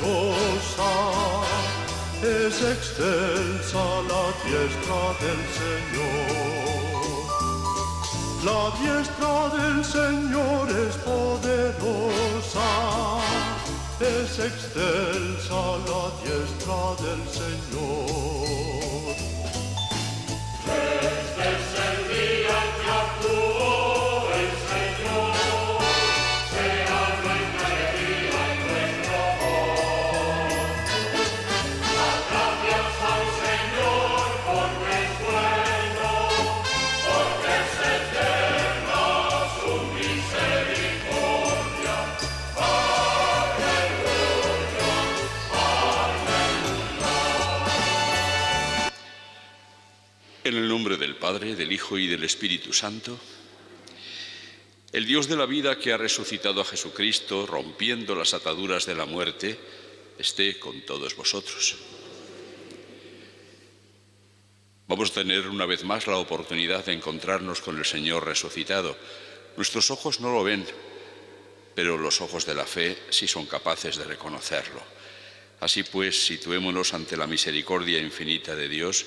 poderosa, es excelsa la diestra del Señor. La diestra del Señor es poderosa, es excelsa la diestra del Señor. Este es el día en que actuó el Señor, sea nuestra alegría y nuestro amor. Las gracias al Señor porque es bueno, porque es eterna su misericordia. Aleluya, aleluya. En el nombre del Padre, del Hijo y del Espíritu Santo, el Dios de la vida que ha resucitado a Jesucristo, rompiendo las ataduras de la muerte, esté con todos vosotros. Vamos a tener una vez más la oportunidad de encontrarnos con el Señor resucitado. Nuestros ojos no lo ven, pero los ojos de la fe sí son capaces de reconocerlo. Así pues, situémonos ante la misericordia infinita de Dios,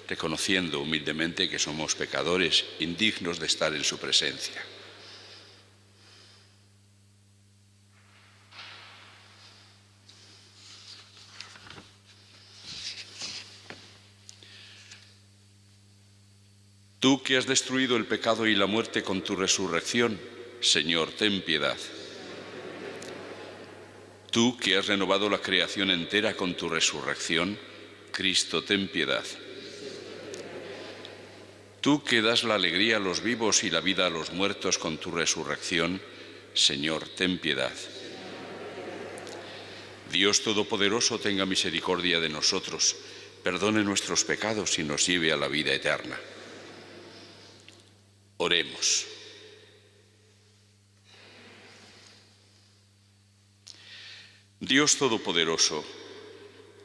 reconociendo humildemente que somos pecadores, indignos de estar en su presencia. Tú que has destruido el pecado y la muerte con tu resurrección, Señor, ten piedad. Tú que has renovado la creación entera con tu resurrección, Cristo, ten piedad. Tú que das la alegría a los vivos y la vida a los muertos con tu resurrección, Señor, ten piedad. Dios Todopoderoso tenga misericordia de nosotros, perdone nuestros pecados y nos lleve a la vida eterna. Oremos. Dios Todopoderoso,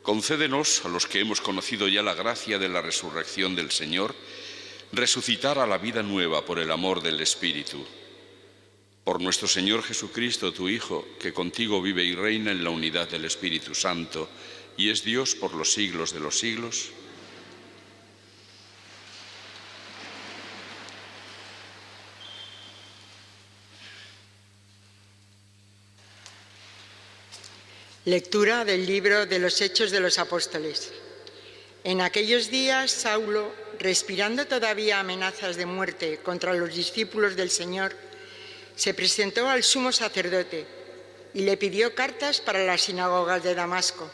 concédenos a los que hemos conocido ya la gracia de la resurrección del Señor, resucitar a la vida nueva por el amor del Espíritu. Por nuestro Señor Jesucristo, tu Hijo, que contigo vive y reina en la unidad del Espíritu Santo, y es Dios por los siglos de los siglos. Lectura del libro de los Hechos de los Apóstoles. En aquellos días, Saulo, respirando todavía amenazas de muerte contra los discípulos del Señor, se presentó al sumo sacerdote y le pidió cartas para las sinagogas de Damasco,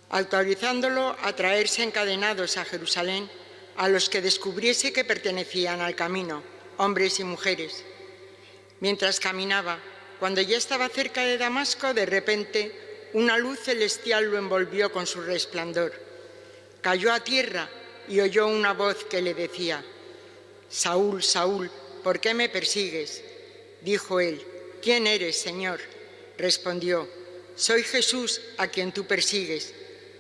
autorizándolo a traerse encadenados a Jerusalén a los que descubriese que pertenecían al camino, hombres y mujeres. Mientras caminaba, cuando ya estaba cerca de Damasco, de repente una luz celestial lo envolvió con su resplandor. Cayó a tierra y oyó una voz que le decía: «Saúl, Saúl, ¿por qué me persigues?». Dijo él: «¿Quién eres, Señor?». Respondió: «Soy Jesús, a quien tú persigues.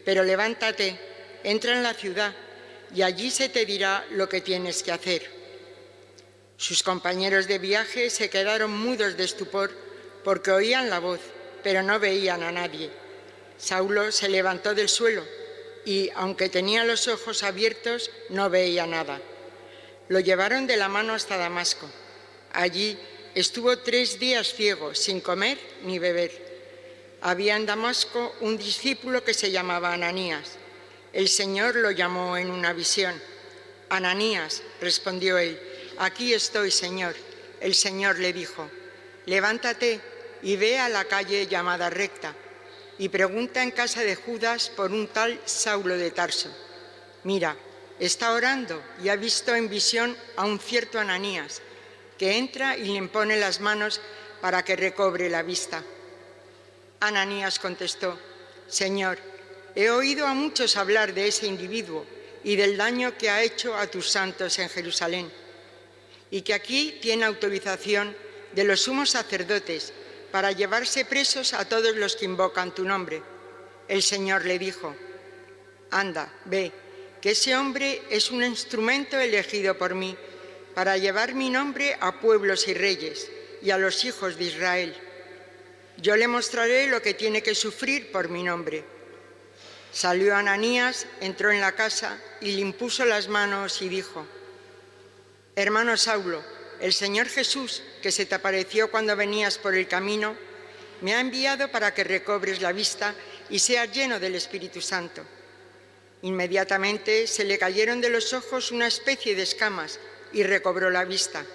Pero levántate, entra en la ciudad y allí se te dirá lo que tienes que hacer». Sus compañeros de viaje se quedaron mudos de estupor porque oían la voz, pero no veían a nadie. Saulo se levantó del suelo y, aunque tenía los ojos abiertos, no veía nada. Lo llevaron de la mano hasta Damasco. Allí estuvo 3 días ciego, sin comer ni beber. Había en Damasco un discípulo que se llamaba Ananías. El Señor lo llamó en una visión. «Ananías», respondió él. «Aquí estoy, Señor». El Señor le dijo: «Levántate y ve a la calle llamada Recta y pregunta en casa de Judas por un tal Saulo de Tarso. Mira, está orando y ha visto en visión a un cierto Ananías, que entra y le impone las manos para que recobre la vista». Ananías contestó: «Señor, he oído a muchos hablar de ese individuo y del daño que ha hecho a tus santos en Jerusalén, y que aquí tiene autorización de los sumos sacerdotes para llevarse presos a todos los que invocan tu nombre». El Señor le dijo: «Anda, ve, que ese hombre es un instrumento elegido por mí para llevar mi nombre a pueblos y reyes y a los hijos de Israel. yo le mostraré lo que tiene que sufrir por mi nombre. Salió Ananías, entró en la casa y le impuso las manos y dijo: Hermano Saulo, el Señor Jesús, que se te apareció cuando venías por el camino, me ha enviado para que recobres la vista y seas lleno del Espíritu Santo. Inmediatamente se le cayeron de los ojos una especie de escamas y recobró la vista.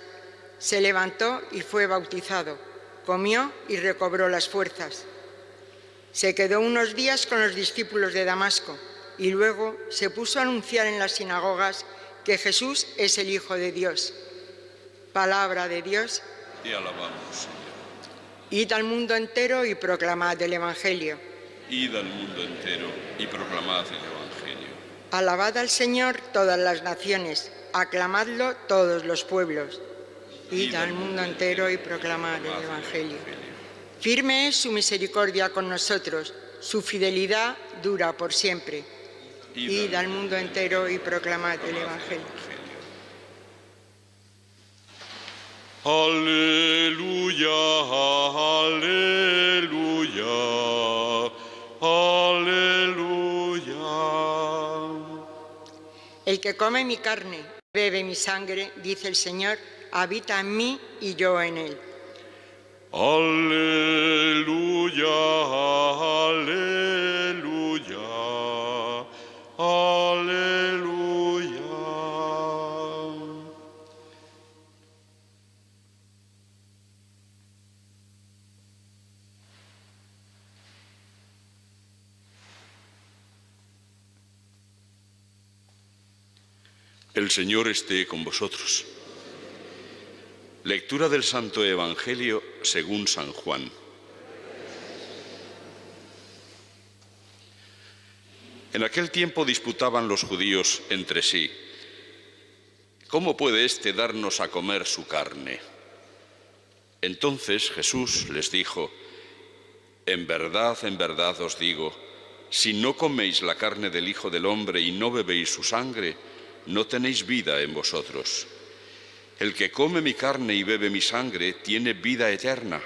Se levantó y fue bautizado, comió y recobró las fuerzas. Se quedó unos días con los discípulos de Damasco y luego se puso a anunciar en las sinagogas que Jesús es el Hijo de Dios. Palabra de Dios. Te alabamos, Señor. Id al mundo entero y proclamad el Evangelio. Id al mundo entero y proclamad el Evangelio. Alabad al Señor todas las naciones, aclamadlo todos los pueblos. Id al mundo entero y proclamad el Evangelio. Firme es su misericordia con nosotros, su fidelidad dura por siempre. Id al mundo entero y proclamad el Evangelio. Aleluya, aleluya, aleluya. El que come mi carne, bebe mi sangre, dice el Señor, habita en mí y yo en él. Aleluya, aleluya, aleluya. El Señor esté con vosotros. Lectura del Santo Evangelio según San Juan. En aquel tiempo disputaban los judíos entre sí: ¿cómo puede éste darnos a comer su carne? Entonces Jesús les dijo: en verdad os digo, si no coméis la carne del Hijo del Hombre y no bebéis su sangre, no tenéis vida en vosotros. El que come mi carne y bebe mi sangre tiene vida eterna,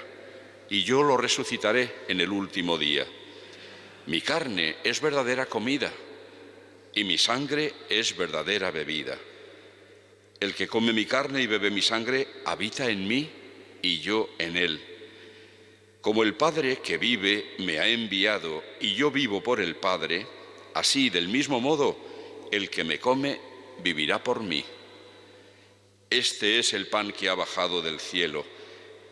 y yo lo resucitaré en el último día. Mi carne es verdadera comida, y mi sangre es verdadera bebida. El que come mi carne y bebe mi sangre habita en mí, y yo en él. Como el Padre que vive me ha enviado, y yo vivo por el Padre, así del mismo modo el que me come vivirá por mí. Este es el pan que ha bajado del cielo,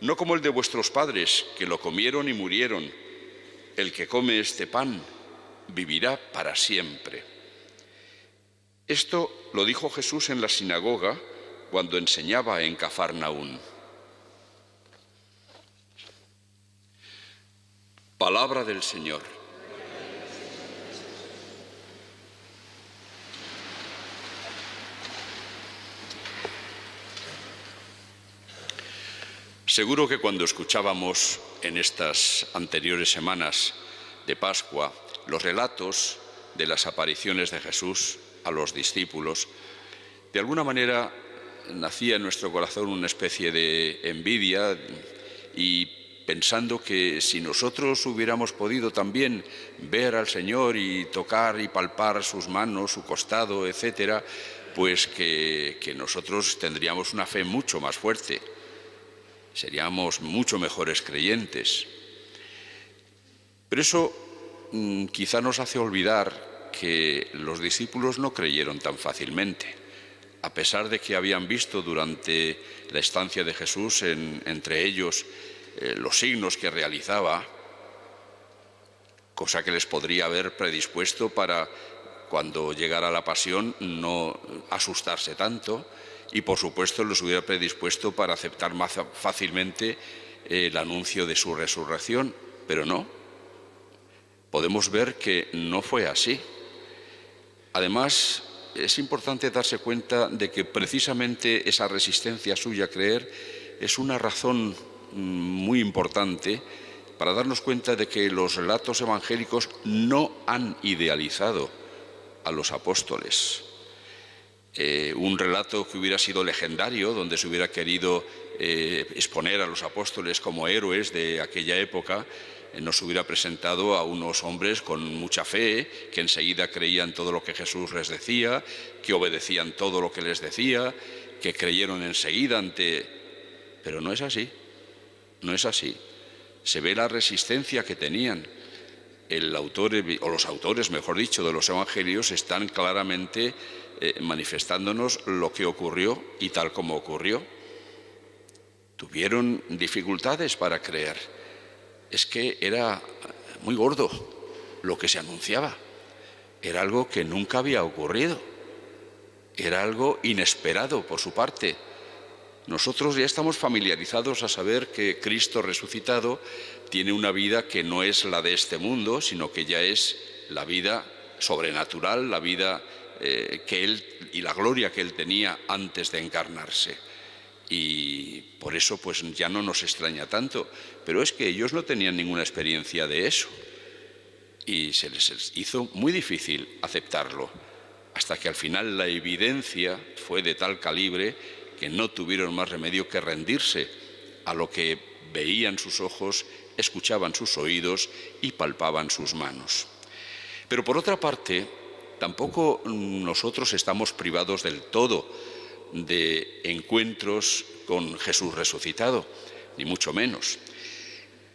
no como el de vuestros padres, que lo comieron y murieron. El que come este pan vivirá para siempre. Esto lo dijo Jesús en la sinagoga cuando enseñaba en Cafarnaún. Palabra del Señor. Seguro que cuando escuchábamos en estas anteriores semanas de Pascua los relatos de las apariciones de Jesús a los discípulos, de alguna manera nacía en nuestro corazón una especie de envidia y pensando que si nosotros hubiéramos podido también ver al Señor y tocar y palpar sus manos, su costado, etcétera, pues que nosotros tendríamos una fe mucho más fuerte. Seríamos mucho mejores creyentes. Pero eso quizá nos hace olvidar que los discípulos no creyeron tan fácilmente, a pesar de que habían visto durante la estancia de Jesús entre ellos los signos que realizaba, cosa que les podría haber predispuesto para, cuando llegara la pasión, no asustarse tanto. Y, por supuesto, los hubiera predispuesto para aceptar más fácilmente el anuncio de su resurrección, pero no. Podemos ver que no fue así. Además, es importante darse cuenta de que precisamente esa resistencia suya a creer es una razón muy importante para darnos cuenta de que los relatos evangélicos no han idealizado a los apóstoles. Un relato que hubiera sido legendario, donde se hubiera querido exponer a los apóstoles como héroes de aquella época, nos hubiera presentado a unos hombres con mucha fe, que enseguida creían todo lo que Jesús les decía, que obedecían todo lo que les decía, que creyeron enseguida ante... Pero no es así, no es así. Se ve la resistencia que tenían. El autor, o los autores, mejor dicho, de los evangelios están claramente manifestándonos lo que ocurrió y tal como ocurrió. Tuvieron dificultades para creer. Es que era muy gordo lo que se anunciaba. Era algo que nunca había ocurrido. Era algo inesperado por su parte. Nosotros ya estamos familiarizados a saber que Cristo resucitado tiene una vida que no es la de este mundo, sino que ya es la vida sobrenatural, la vida que Él y la gloria que Él tenía antes de encarnarse. Y por eso pues ya no nos extraña tanto, pero es que ellos no tenían ninguna experiencia de eso y se les hizo muy difícil aceptarlo, hasta que al final la evidencia fue de tal calibre que no tuvieron más remedio que rendirse a lo que veían sus ojos, escuchaban sus oídos y palpaban sus manos. Pero por otra parte, tampoco nosotros estamos privados del todo de encuentros con Jesús resucitado, ni mucho menos.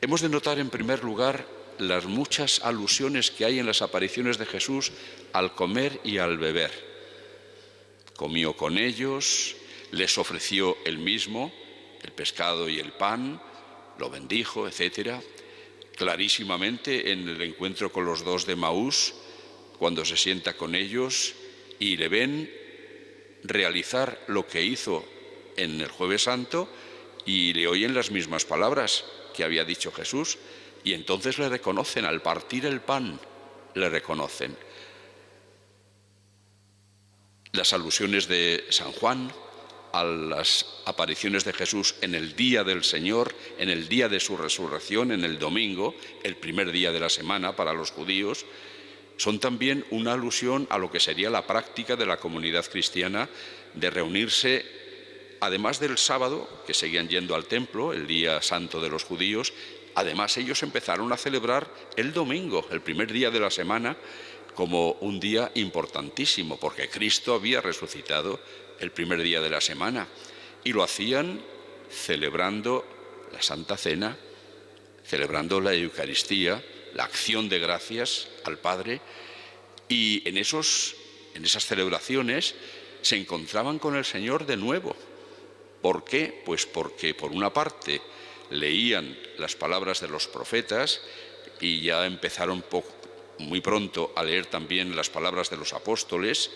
Hemos de notar en primer lugar las muchas alusiones que hay en las apariciones de Jesús al comer y al beber. Comió con ellos, les ofreció él mismo el pescado y el pan, lo bendijo, etc. Clarísimamente en el encuentro con los dos de Maús, cuando se sienta con ellos y le ven realizar lo que hizo en el Jueves Santo y le oyen las mismas palabras que había dicho Jesús, y entonces le reconocen, al partir el pan, le reconocen. Las alusiones de San Juan a las apariciones de Jesús en el día del Señor, en el día de su resurrección, en el domingo, el primer día de la semana para los judíos, son también una alusión a lo que sería la práctica de la comunidad cristiana de reunirse, además del sábado, que seguían yendo al templo, el día santo de los judíos. Además ellos empezaron a celebrar el domingo, el primer día de la semana, como un día importantísimo, porque Cristo había resucitado el primer día de la semana, y lo hacían celebrando la Santa Cena, celebrando la Eucaristía, la acción de gracias al Padre, y en esas celebraciones se encontraban con el Señor de nuevo. ¿Por qué? Pues porque por una parte leían las palabras de los profetas y ya empezaron muy pronto a leer también las palabras de los apóstoles,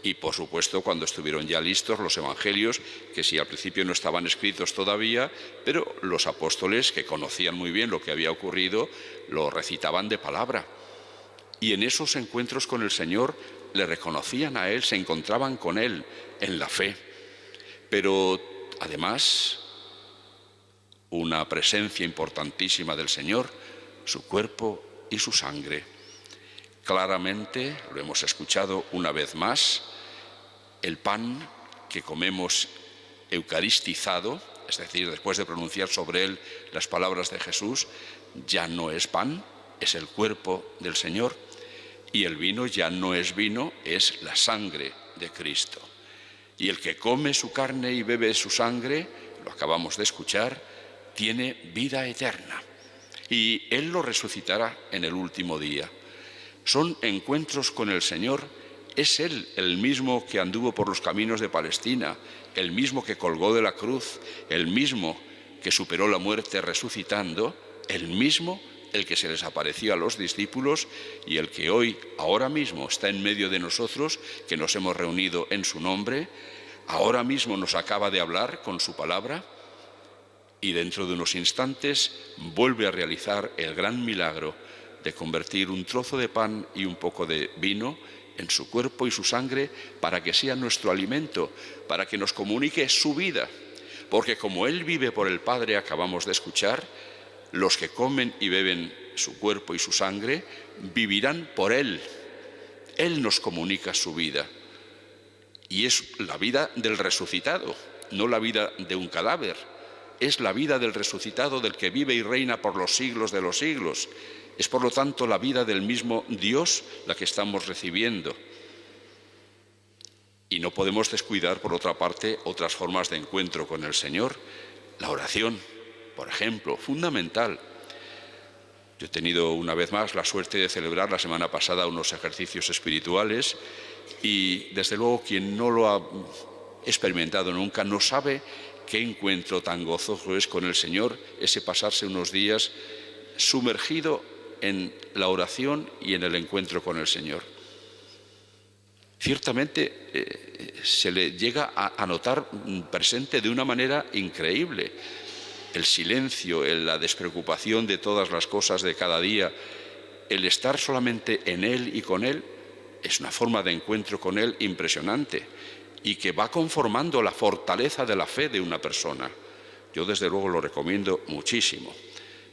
y por supuesto cuando estuvieron ya listos los evangelios, que sí al principio no estaban escritos todavía, pero los apóstoles, que conocían muy bien lo que había ocurrido, lo recitaban de palabra. Y en esos encuentros con el Señor le reconocían a Él, se encontraban con Él en la fe. Pero además, una presencia importantísima del Señor, su cuerpo y su sangre. Claramente, lo hemos escuchado una vez más, el pan que comemos eucaristizado, es decir, después de pronunciar sobre él las palabras de Jesús, ya no es pan, es el cuerpo del Señor, y el vino ya no es vino, es la sangre de Cristo. Y el que come su carne y bebe su sangre, lo acabamos de escuchar, tiene vida eterna, y Él lo resucitará en el último día. Son encuentros con el Señor. Es Él el mismo que anduvo por los caminos de Palestina, el mismo que colgó de la cruz, el mismo que superó la muerte resucitando, el mismo el que se les apareció a los discípulos y el que hoy, ahora mismo, está en medio de nosotros, que nos hemos reunido en su nombre, ahora mismo nos acaba de hablar con su palabra y dentro de unos instantes vuelve a realizar el gran milagro de convertir un trozo de pan y un poco de vino en su cuerpo y su sangre para que sea nuestro alimento, para que nos comunique su vida. Porque como Él vive por el Padre, acabamos de escuchar, los que comen y beben su cuerpo y su sangre vivirán por Él. Él nos comunica su vida. Y es la vida del resucitado, no la vida de un cadáver. es la vida del resucitado, del que vive y reina por los siglos de los siglos. Es, por lo tanto, la vida del mismo Dios la que estamos recibiendo. Y no podemos descuidar, por otra parte, otras formas de encuentro con el Señor. La oración, por ejemplo, fundamental. Yo he tenido una vez más la suerte de celebrar la semana pasada unos ejercicios espirituales y, desde luego, quien no lo ha experimentado nunca no sabe qué encuentro tan gozoso es con el Señor, ese pasarse unos días sumergido en la oración y en el encuentro con el Señor. Ciertamente se le llega a notar presente de una manera increíble. El silencio, la despreocupación de todas las cosas de cada día, el estar solamente en Él y con Él, es una forma de encuentro con Él impresionante y que va conformando la fortaleza de la fe de una persona. Yo desde luego lo recomiendo muchísimo.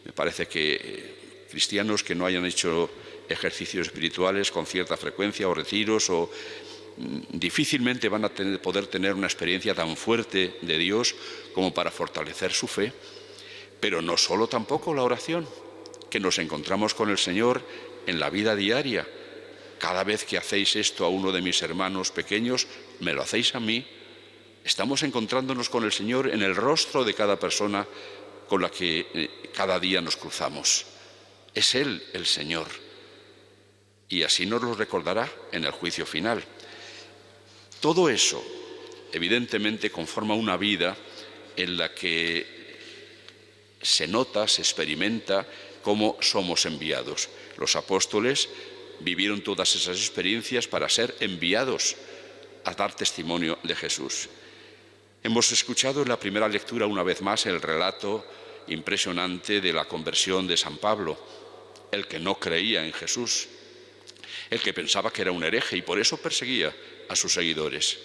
Me parece que cristianos que no hayan hecho ejercicios espirituales con cierta frecuencia o retiros difícilmente van a poder tener una experiencia tan fuerte de Dios como para fortalecer su fe. Pero no solo tampoco la oración, que nos encontramos con el Señor en la vida diaria. Cada vez que hacéis esto a uno de mis hermanos pequeños, me lo hacéis a mí. Estamos encontrándonos con el Señor en el rostro de cada persona con la que cada día nos cruzamos. Es Él el Señor. Y así nos lo recordará en el juicio final. Todo eso, evidentemente, conforma una vida en la que se nota, se experimenta cómo somos enviados. Los apóstoles vivieron todas esas experiencias para ser enviados a dar testimonio de Jesús. Hemos escuchado en la primera lectura una vez más el relato impresionante de la conversión de San Pablo, el que no creía en Jesús, el que pensaba que era un hereje y por eso perseguía a sus seguidores.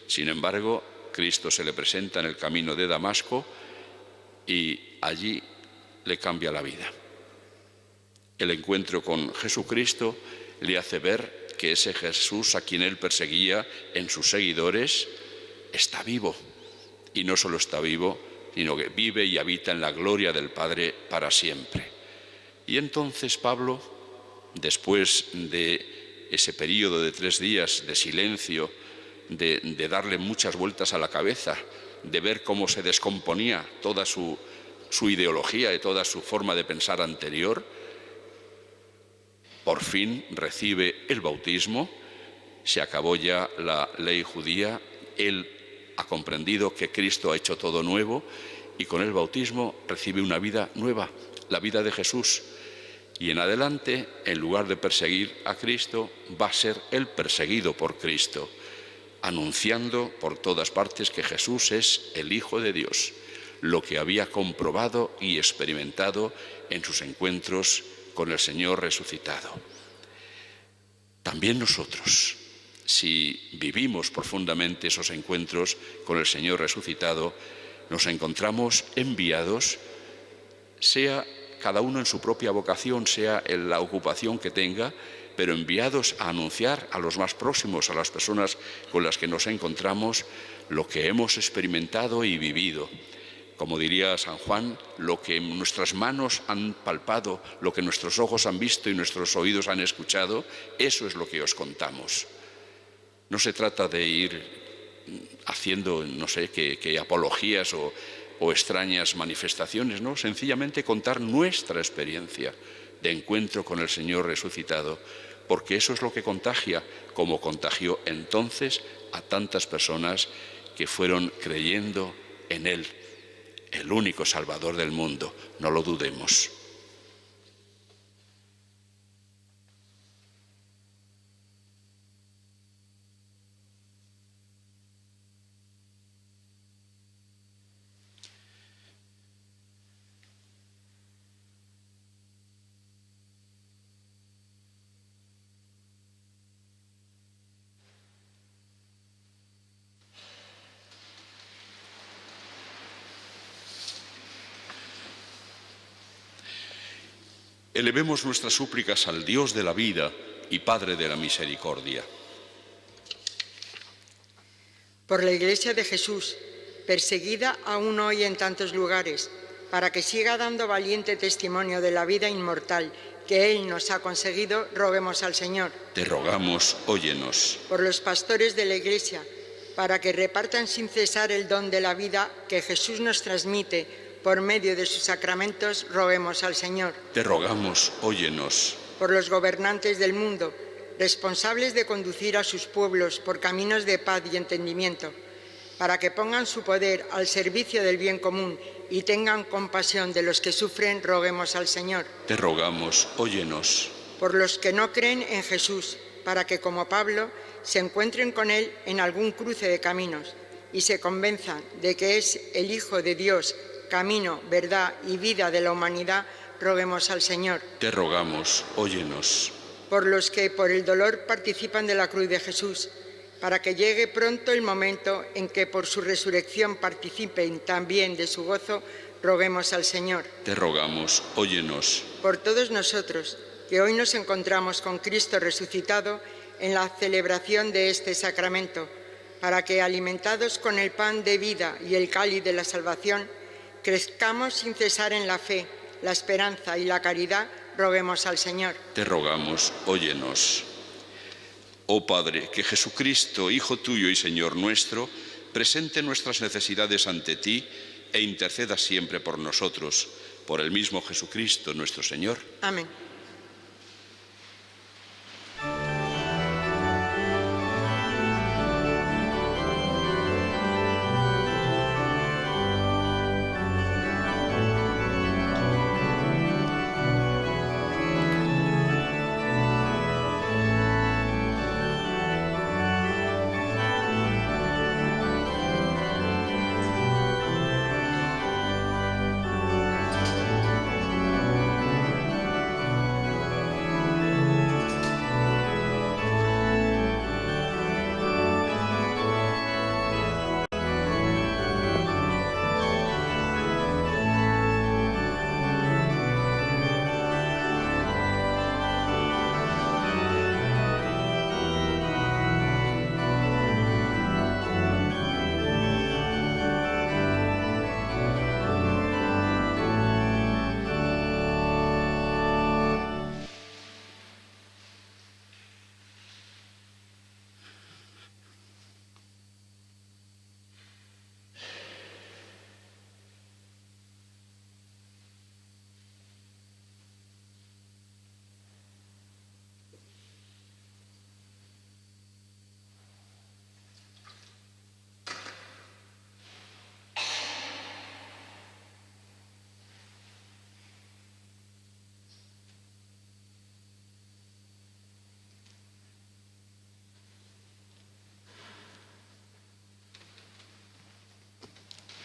Sin embargo, Cristo se le presenta en el camino de Damasco y allí le cambia la vida. El encuentro con Jesucristo le hace ver que ese Jesús a quien él perseguía en sus seguidores está vivo. Y no solo está vivo, sino que vive y habita en la gloria del Padre para siempre. Y entonces Pablo, después de ese periodo de 3 días de silencio, de darle muchas vueltas a la cabeza, de ver cómo se descomponía toda su ideología y toda su forma de pensar anterior, por fin recibe el bautismo, se acabó ya la ley judía, él ha comprendido que Cristo ha hecho todo nuevo y con el bautismo recibe una vida nueva, la vida de Jesús. Y en adelante, en lugar de perseguir a Cristo, va a ser él perseguido por Cristo, anunciando por todas partes que Jesús es el Hijo de Dios, lo que había comprobado y experimentado en sus encuentros con el Señor resucitado. También nosotros, si vivimos profundamente esos encuentros con el Señor resucitado, nos encontramos enviados, sea cada uno en su propia vocación, sea en la ocupación que tenga, pero enviados a anunciar a los más próximos, a las personas con las que nos encontramos, lo que hemos experimentado y vivido. Como diría San Juan, lo que nuestras manos han palpado, lo que nuestros ojos han visto y nuestros oídos han escuchado, eso es lo que os contamos. No se trata de ir haciendo, no sé, que apologías o extrañas manifestaciones, ¿no? Sencillamente contar nuestra experiencia de encuentro con el Señor resucitado, porque eso es lo que contagia, como contagió entonces a tantas personas que fueron creyendo en Él, el único Salvador del mundo, no lo dudemos. Elevemos nuestras súplicas al Dios de la vida y Padre de la misericordia. Por la Iglesia de Jesús, perseguida aún hoy en tantos lugares, para que siga dando valiente testimonio de la vida inmortal que Él nos ha conseguido, roguemos al Señor. Te rogamos, óyenos. Por los pastores de la Iglesia, para que repartan sin cesar el don de la vida que Jesús nos transmite por medio de sus sacramentos, roguemos al Señor. Te rogamos, óyenos. Por los gobernantes del mundo, responsables de conducir a sus pueblos por caminos de paz y entendimiento, para que pongan su poder al servicio del bien común y tengan compasión de los que sufren, roguemos al Señor. Te rogamos, óyenos. Por los que no creen en Jesús, para que, como Pablo, se encuentren con Él en algún cruce de caminos y se convenzan de que es el Hijo de Dios, camino, verdad y vida de la humanidad, roguemos al Señor. Te rogamos, óyenos. Por los que por el dolor participan de la cruz de Jesús, para que llegue pronto el momento en que por su resurrección participen también de su gozo, roguemos al Señor. Te rogamos, óyenos. Por todos nosotros, que hoy nos encontramos con Cristo resucitado en la celebración de este sacramento, para que, alimentados con el pan de vida y el cáliz de la salvación, crezcamos sin cesar en la fe, la esperanza y la caridad, roguemos al Señor. Te rogamos, óyenos. Oh Padre, que Jesucristo, Hijo tuyo y Señor nuestro, presente nuestras necesidades ante ti e interceda siempre por nosotros, por el mismo Jesucristo nuestro Señor. Amén.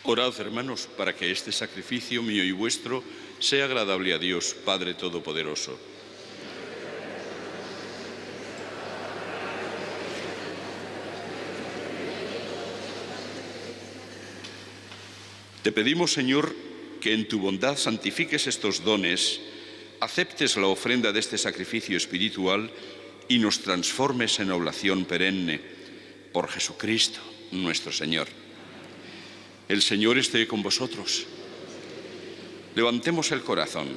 Orad, hermanos, para que este sacrificio mío y vuestro sea agradable a Dios, Padre Todopoderoso. Te pedimos, Señor, que en tu bondad santifiques estos dones, aceptes la ofrenda de este sacrificio espiritual y nos transformes en oblación perenne, por Jesucristo nuestro Señor. El Señor esté con vosotros. Levantemos el corazón.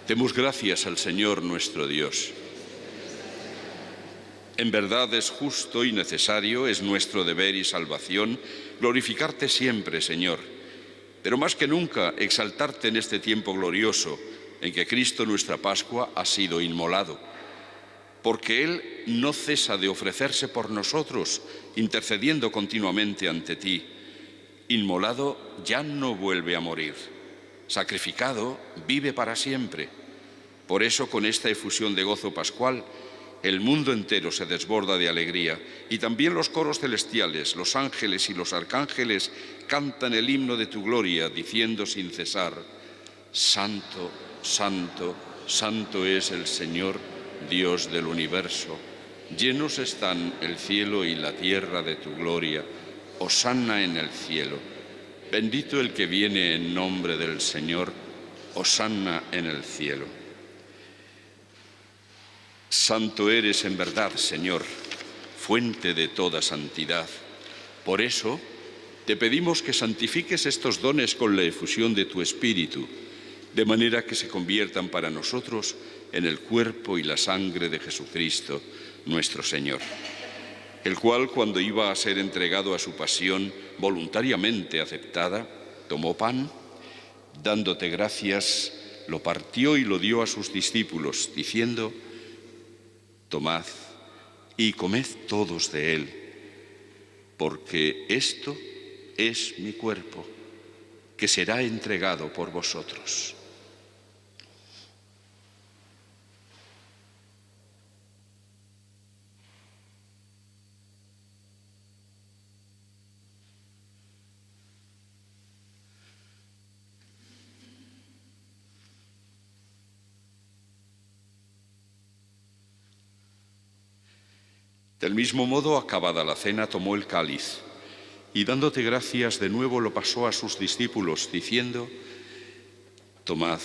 Demos gracias al Señor nuestro Dios. En verdad es justo y necesario, es nuestro deber y salvación, glorificarte siempre, Señor, pero más que nunca exaltarte en este tiempo glorioso en que Cristo nuestra Pascua ha sido inmolado, porque Él no cesa de ofrecerse por nosotros, intercediendo continuamente ante ti. Inmolado, ya no vuelve a morir. Sacrificado, vive para siempre. Por eso, con esta efusión de gozo pascual, el mundo entero se desborda de alegría, y también los coros celestiales, los ángeles y los arcángeles cantan el himno de tu gloria, diciendo sin cesar: Santo, Santo, Santo es el Señor, Dios del universo. Llenos están el cielo y la tierra de tu gloria. Hosanna en el cielo. Bendito el que viene en nombre del Señor. Hosanna en el cielo. Santo eres en verdad, Señor, fuente de toda santidad. Por eso, te pedimos que santifiques estos dones con la efusión de tu Espíritu, de manera que se conviertan para nosotros en el cuerpo y la sangre de Jesucristo, nuestro Señor, el cual, cuando iba a ser entregado a su pasión voluntariamente aceptada, tomó pan, dándote gracias, lo partió y lo dio a sus discípulos, diciendo: tomad y comed todos de él, porque esto es mi cuerpo, que será entregado por vosotros. Del mismo modo, acabada la cena, tomó el cáliz y, dándote gracias, de nuevo lo pasó a sus discípulos, diciendo: tomad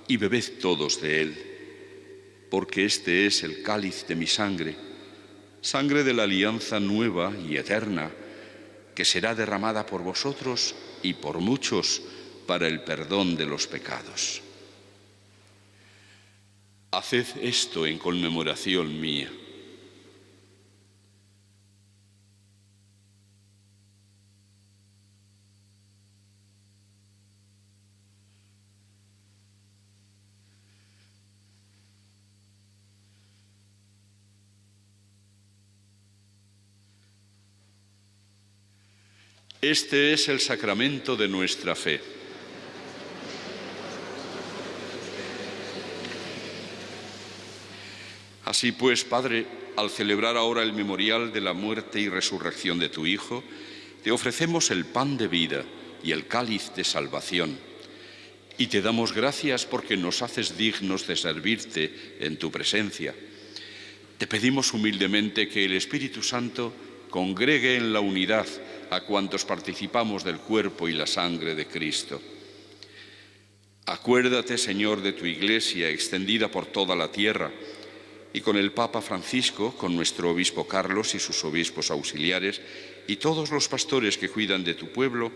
y bebed todos de él, porque este es el cáliz de mi sangre, sangre de la alianza nueva y eterna, que será derramada por vosotros y por muchos para el perdón de los pecados. Haced esto en conmemoración mía. Este es el sacramento de nuestra fe. Así pues, Padre, al celebrar ahora el memorial de la muerte y resurrección de tu Hijo, te ofrecemos el pan de vida y el cáliz de salvación. Y te damos gracias porque nos haces dignos de servirte en tu presencia. Te pedimos humildemente que el Espíritu Santo congregue en la unidad a cuantos participamos del cuerpo y la sangre de Cristo. Acuérdate, Señor, de tu Iglesia extendida por toda la tierra, y con el Papa Francisco, con nuestro obispo Carlos y sus obispos auxiliares, y todos los pastores que cuidan de tu pueblo,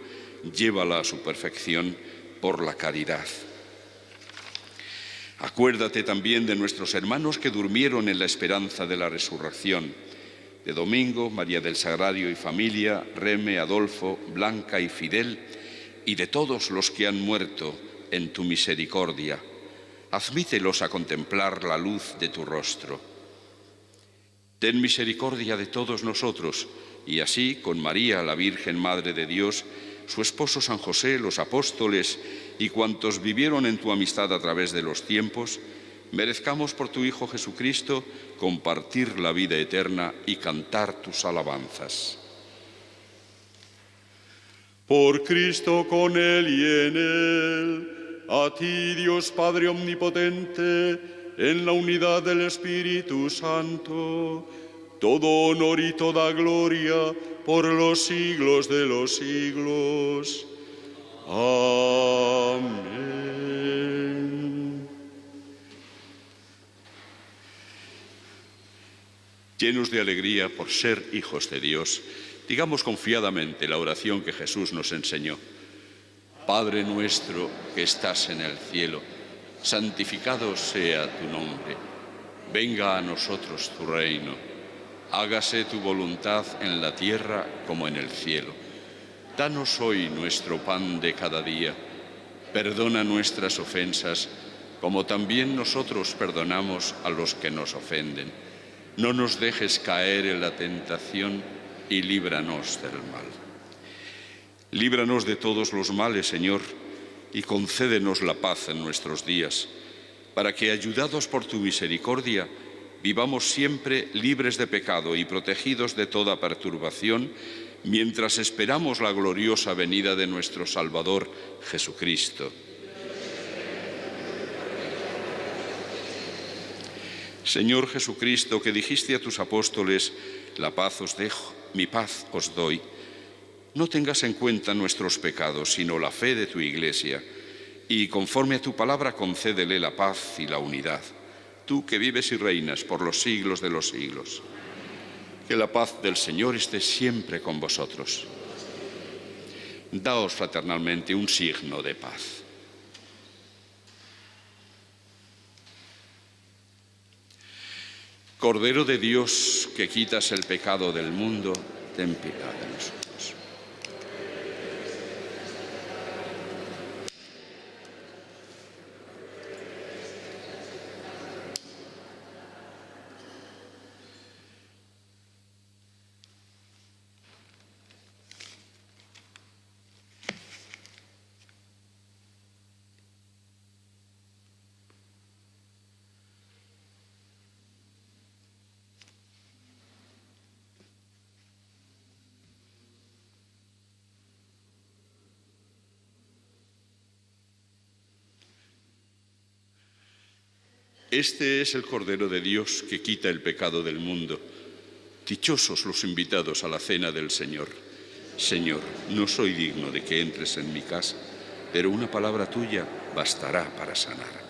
llévala a su perfección por la caridad. Acuérdate también de nuestros hermanos que durmieron en la esperanza de la resurrección, de Domingo, María del Sagrario y familia, Reme, Adolfo, Blanca y Fidel, y de todos los que han muerto en tu misericordia. Admítelos a contemplar la luz de tu rostro. Ten misericordia de todos nosotros, y así, con María, la Virgen Madre de Dios, su esposo San José, los apóstoles y cuantos vivieron en tu amistad a través de los tiempos, merezcamos por tu Hijo Jesucristo compartir la vida eterna y cantar tus alabanzas. Por Cristo, con Él y en Él, a ti, Dios Padre Omnipotente, en la unidad del Espíritu Santo, todo honor y toda gloria por los siglos de los siglos. Amén. Llenos de alegría por ser hijos de Dios, digamos confiadamente la oración que Jesús nos enseñó. Padre nuestro que estás en el cielo, santificado sea tu nombre. Venga a nosotros tu reino. Hágase tu voluntad en la tierra como en el cielo. Danos hoy nuestro pan de cada día. Perdona nuestras ofensas, como también nosotros perdonamos a los que nos ofenden. No nos dejes caer en la tentación y líbranos del mal. Líbranos de todos los males, Señor, y concédenos la paz en nuestros días, para que, ayudados por tu misericordia, vivamos siempre libres de pecado y protegidos de toda perturbación, mientras esperamos la gloriosa venida de nuestro Salvador, Jesucristo. Señor Jesucristo, que dijiste a tus apóstoles: la paz os dejo, mi paz os doy, no tengas en cuenta nuestros pecados, sino la fe de tu Iglesia, y conforme a tu palabra concédele la paz y la unidad, tú que vives y reinas por los siglos de los siglos. Que la paz del Señor esté siempre con vosotros. Daos fraternalmente un signo de paz. Cordero de Dios, que quitas el pecado del mundo, ten piedad de nosotros. Este es el Cordero de Dios que quita el pecado del mundo. Dichosos los invitados a la cena del Señor. Señor, no soy digno de que entres en mi casa, pero una palabra tuya bastará para sanarme.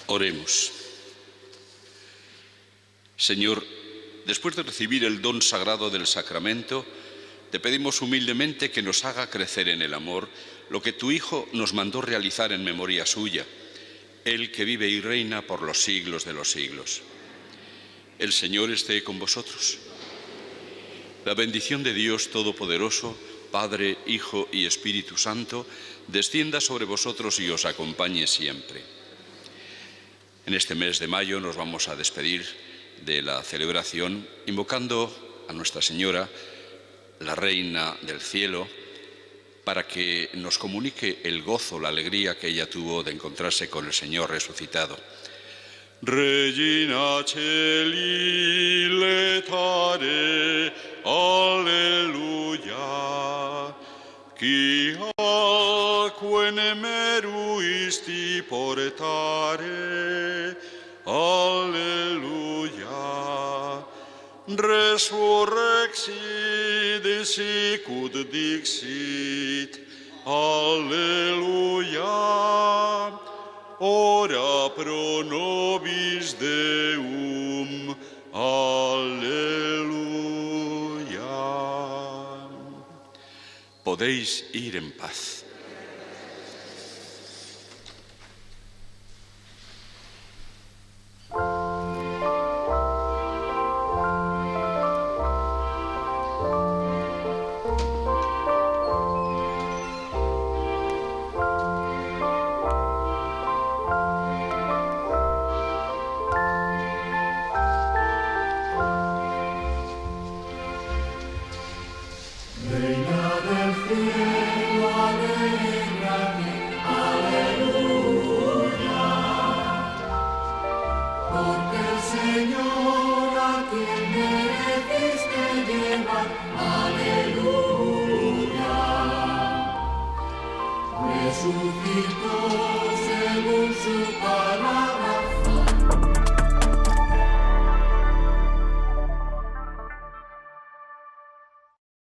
Oremos. Señor, después de recibir el don sagrado del sacramento, te pedimos humildemente que nos haga crecer en el amor lo que tu Hijo nos mandó realizar en memoria suya, Él que vive y reina por los siglos de los siglos. El Señor esté con vosotros. La bendición de Dios Todopoderoso, Padre, Hijo y Espíritu Santo, descienda sobre vosotros y os acompañe siempre. En este mes de mayo nos vamos a despedir de la celebración invocando a Nuestra Señora, la Reina del Cielo, para que nos comunique el gozo, la alegría que ella tuvo de encontrarse con el Señor resucitado. Regina Celi letare, alleluia, qui alque meruisti portare, alleluia, resurrexit sicut dixit, alleluia, ora pro nobis Deum, aleluya. Podéis ir en paz. Porque el Señor a quien mereciste llevar, aleluya.